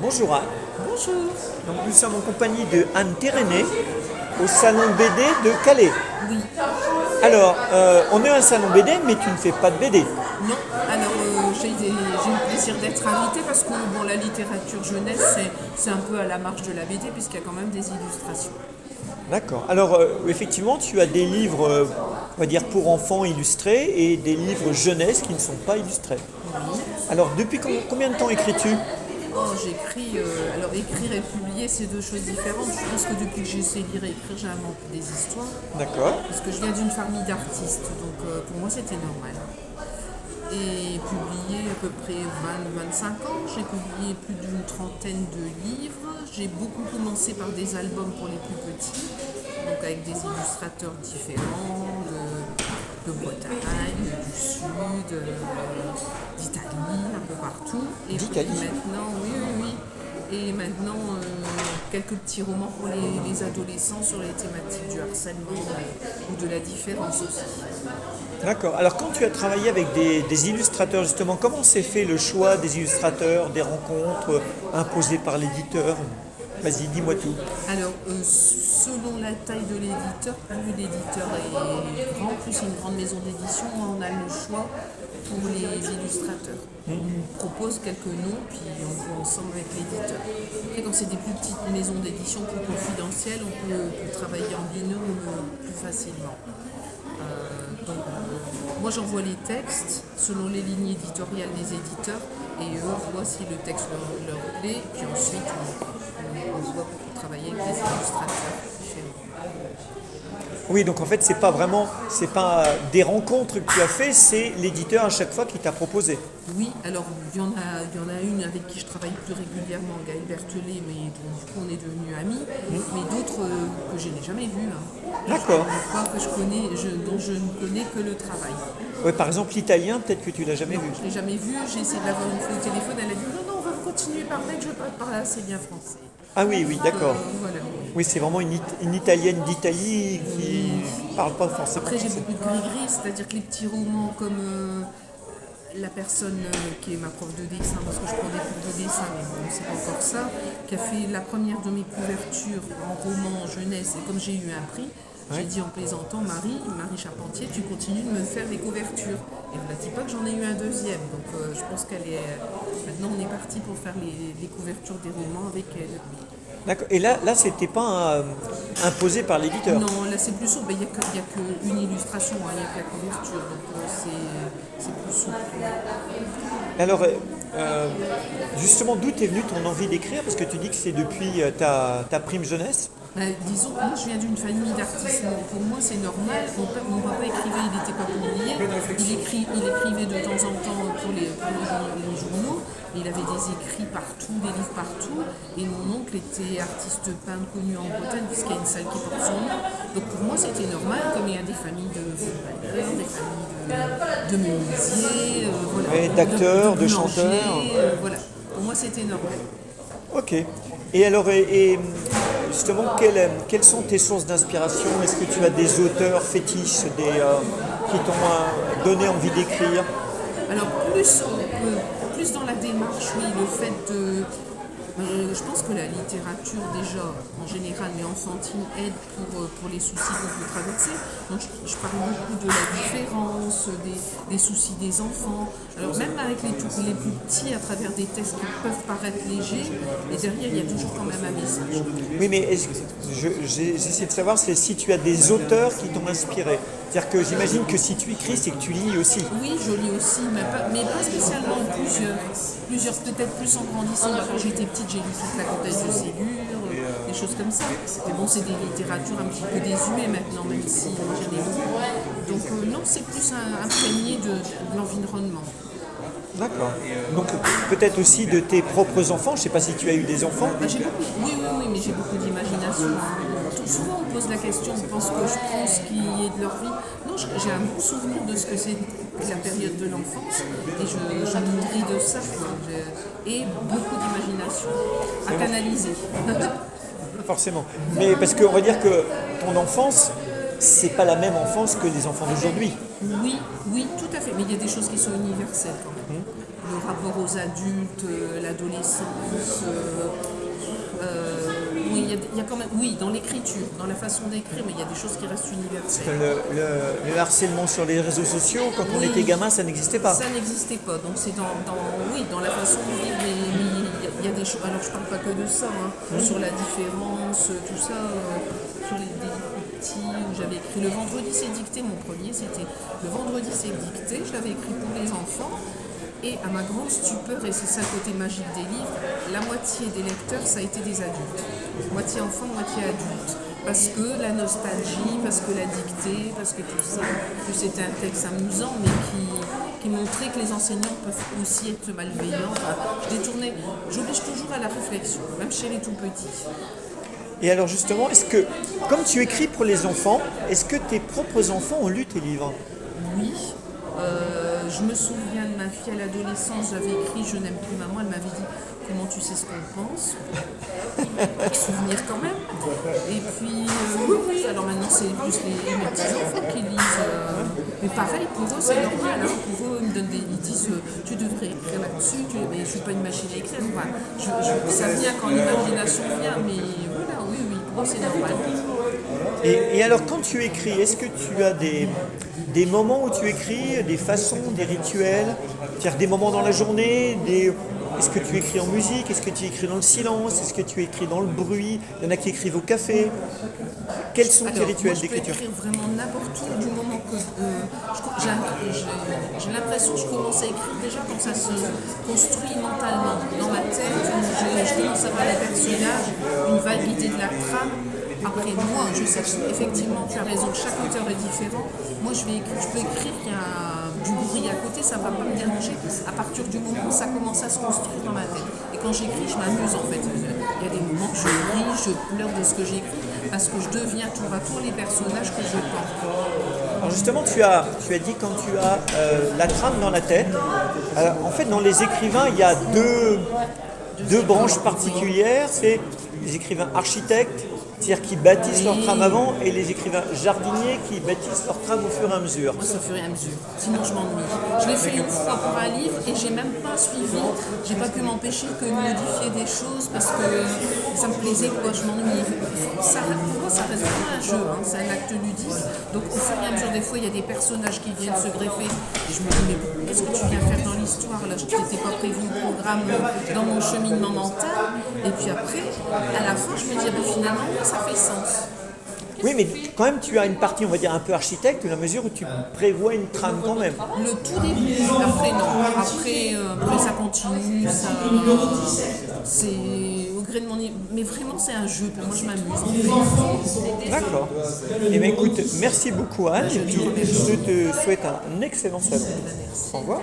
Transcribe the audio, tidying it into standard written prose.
Bonjour Anne. Bonjour. Donc, nous sommes en compagnie de Anne Téréné au salon BD de Calais. Oui. Alors, on est un salon BD, mais tu ne fais pas de BD. Non. Alors, j'ai le plaisir d'être invitée parce que bon, la littérature jeunesse, c'est un peu à la marge de la BD puisqu'il y a quand même des illustrations. D'accord. Alors, effectivement, tu as des livres, on va dire, pour enfants illustrés et des livres jeunesse qui ne sont pas illustrés. Oui. Alors, depuis combien de temps écris-tu? Oh, j'écris. Alors, écrire et publier, c'est deux choses différentes. Je pense que depuis que j'essaie de lire et écrire, j'invente des histoires. D'accord. Parce que je viens d'une famille d'artistes, donc pour moi, c'était normal. Et publié à peu près 20-25 ans. J'ai publié plus d'une trentaine de livres. J'ai beaucoup commencé par des albums pour les plus petits, donc avec des illustrateurs différents de Bretagne, du Sud, d'Italie, un peu partout. Et puis D'Italie. maintenant, oui. Et maintenant, quelques petits romans pour les adolescents sur les thématiques du harcèlement ou de la différence aussi. D'accord. Alors, quand tu as travaillé avec des illustrateurs, justement, comment s'est fait le choix des illustrateurs, des rencontres imposées par l'éditeur? Vas-y, dis-moi tout. Alors, selon la taille de l'éditeur, plus l'éditeur est grand, plus c'est une grande maison d'édition, on a le choix pour les illustrateurs. On nous propose quelques noms, puis on voit ensemble avec l'éditeur. Après, quand c'est des plus petites maisons d'édition, plus confidentielles, on peut travailler en binôme plus facilement. Moi, j'envoie les textes selon les lignes éditoriales des éditeurs et eux voient si le texte leur plaît, puis ensuite on se voit pour travailler avec des illustrateurs différents. Oui, donc en fait, c'est pas des rencontres que tu as fait, c'est l'éditeur à chaque fois qui t'a proposé. Oui, alors il y en a une avec qui je travaille plus régulièrement, Gaëlle Berthelet, mais dont, du coup on est devenus amis, mais d'autres que je n'ai jamais vues. D'accord. Pas que je connais, dont je ne connais que le travail. Ouais, par exemple, l'italien, peut-être que tu l'as jamais vu. Je ne l'ai jamais vu, j'ai essayé de l'avoir une fois au téléphone, elle a dit non, on va continuer par mail, je ne parle pas assez bien français. Ah oui, d'accord. Voilà. Oui, c'est vraiment une italienne d'Italie qui parle pas français. Après, j'ai beaucoup de gris-gris, c'est-à-dire que les petits romans comme la personne qui est ma prof de dessin, parce que je prends des cours de dessin, mais bon, c'est pas encore ça, qui a fait la première de mes couvertures en roman jeunesse, et comme j'ai eu un prix, j'ai dit en plaisantant, Marie Charpentier, tu continues de me faire des couvertures. Et ne me dit pas que j'en ai eu un deuxième, donc je pense qu'elle est... Maintenant, on est parti pour faire les couvertures des romans avec elle. D'accord. Et là c'était pas imposé par l'éditeur. Non, là c'est plus souple, il n'y a qu'une illustration, il n'y a que la couverture, donc c'est plus souple. Alors, justement, d'où est venue ton envie d'écrire? Parce que tu dis que c'est depuis ta prime jeunesse. Disons que moi je viens d'une famille d'artistes, donc pour moi c'est normal. Mon papa écrivait, il n'était pas publié, il écrivait de temps en temps pour les journaux, et il avait des écrits partout, des livres partout, et mon oncle était artiste peintre connu en Bretagne puisqu'il y a une salle qui porte son nom. Donc pour moi c'était normal, comme il y a des familles de footballeurs, des familles de menuisiers, voilà, Ouais, d'acteurs, de boulangers, chanteurs. Voilà, pour moi c'était normal. Ok. Et alors, justement, quelles sont tes sources d'inspiration? Est-ce que tu as des auteurs fétiches qui t'ont donné envie d'écrire? Alors plus dans la démarche, oui, le fait de... je pense que la littérature déjà, en général, mais enfantine, aide pour les soucis qu'on peut traverser. Donc je parle beaucoup de la différence, des soucis des enfants. Alors même avec les plus petits, à travers des textes qui peuvent paraître légers, et derrière il y a toujours quand même un message. Oui, mais j'essaie de savoir si tu as des auteurs qui t'ont inspiré. C'est-à-dire que j'imagine que si tu écris, c'est que tu lis aussi. Oui, je lis aussi, mais pas spécialement plusieurs, peut-être plus en grandissant. Quand j'étais petite, j'ai lu toute la comtesse de Ségur, des choses comme ça. Mais bon, c'est des littératures un petit peu désuées maintenant, même si j'en ai lu. Donc non, c'est plus imprégné de l'environnement. D'accord. Donc peut-être aussi de tes propres enfants. Je ne sais pas si tu as eu des enfants. Oui, mais j'ai beaucoup d'imagination. Souvent, on pose la question, on pense que je prends ce qui est de leur vie. Non, j'ai un bon souvenir de ce que c'est la période de l'enfance et je me nourris de ça. Et beaucoup d'imagination à canaliser. Forcément. Mais parce qu'on va dire que ton enfance, c'est pas la même enfance que les enfants d'aujourd'hui. Oui, tout à fait. Mais il y a des choses qui sont universelles quand même. le rapport aux adultes, l'adolescence. Oui, il y a quand même, oui, dans l'écriture, dans la façon d'écrire, mais il y a des choses qui restent universelles. Le harcèlement sur les réseaux sociaux, quand on Oui. était gamin, ça n'existait pas. Ça n'existait pas, donc c'est oui, dans la façon de vivre, mais il y a des choses, alors je parle pas que de ça, sur la différence, tout ça, sur les délits petits, où j'avais écrit Le Vendredi c'est dicté, mon premier, c'était Le Vendredi c'est dicté, je l'avais écrit pour les enfants. Et à ma grande stupeur, et c'est ça le côté magique des livres, la moitié des lecteurs, ça a été des adultes. Moitié enfants, moitié adultes. Parce que la nostalgie, parce que la dictée, parce que tout ça. Que c'était un texte amusant, mais qui montrait que les enseignants peuvent aussi être malveillants. Enfin, j'oblige toujours à la réflexion, même chez les tout petits. Et alors justement, est-ce que, comme tu écris pour les enfants, est-ce que tes propres enfants ont lu tes livres? Oui. Je me souviens de ma fille à l'adolescence, j'avais écrit Je n'aime plus maman, elle m'avait dit comment tu sais ce qu'on pense. Souvenir quand même. Et puis, oui, alors maintenant c'est plus mes petits-enfants qui lisent. Mais pareil, pour eux c'est normal. Pour eux, ils disent tu devrais écrire là-dessus, mais je ne suis pas une machine à écrire. Ça vient quand l'imagination vient, mais voilà, oui, pour eux c'est normal. Et alors quand tu écris, est-ce que tu as des moments où tu écris, des façons, des rituels, c'est-à-dire des moments dans la journée, est-ce que tu écris en musique, est-ce que tu écris dans le silence, est-ce que tu écris dans le bruit, il y en a qui écrivent au café. Quels sont tes rituels d'écriture? Je peux écrire vraiment n'importe où du moment que j'ai l'impression que je commence à écrire déjà quand ça se construit mentalement dans ma tête, je commence à voir les personnages, une vague idée de la trame. Après moi, je sais effectivement, tu as raison, chaque auteur est différent. Moi je peux écrire qu'il y a du bruit à côté, ça ne va pas me déranger à partir du moment où ça commence à se construire dans ma tête. Et quand j'écris, je m'amuse en fait. Il y a des moments que je ris, je pleure de ce que j'écris parce que je deviens tour à tour les personnages que je peins. Alors justement, tu as dit quand tu as la trame dans la tête. Alors, en fait, dans les écrivains, il y a deux branches particulières. C'est les écrivains architectes, c'est-à-dire qui bâtissent leur trame avant, et les écrivains jardiniers qui bâtissent leur trame au fur et à mesure. Moi, c'est au fur et à mesure. Sinon, je m'ennuie. Je l'ai fait une fois pour un livre et j'ai même pas suivi. J'ai pas pu m'empêcher que de modifier des choses parce que ça me plaisait, quoi. Je m'ennuie. Pour moi, ça reste vraiment un jeu. C'est un acte ludique. Donc, au fur et à mesure, des fois, il y a des personnages qui viennent se greffer. Et je me dis, mais qu'est-ce que tu viens faire dans l'histoire? Là, je n'étais pas prévu le programme dans mon cheminement mental. Et puis après, à la fin, je me dis, finalement, ça fait sens. Oui, mais quand même, tu as une partie, on va dire, un peu architecte, dans la mesure où tu prévois une trame quand même. Le tout début, après non. Après ça continue, c'est au gré de mon... Mais vraiment, c'est un jeu, pour moi, je m'amuse. D'accord. Eh bien, écoute, merci beaucoup, Anne, et puis je te souhaite un excellent salon. Au revoir.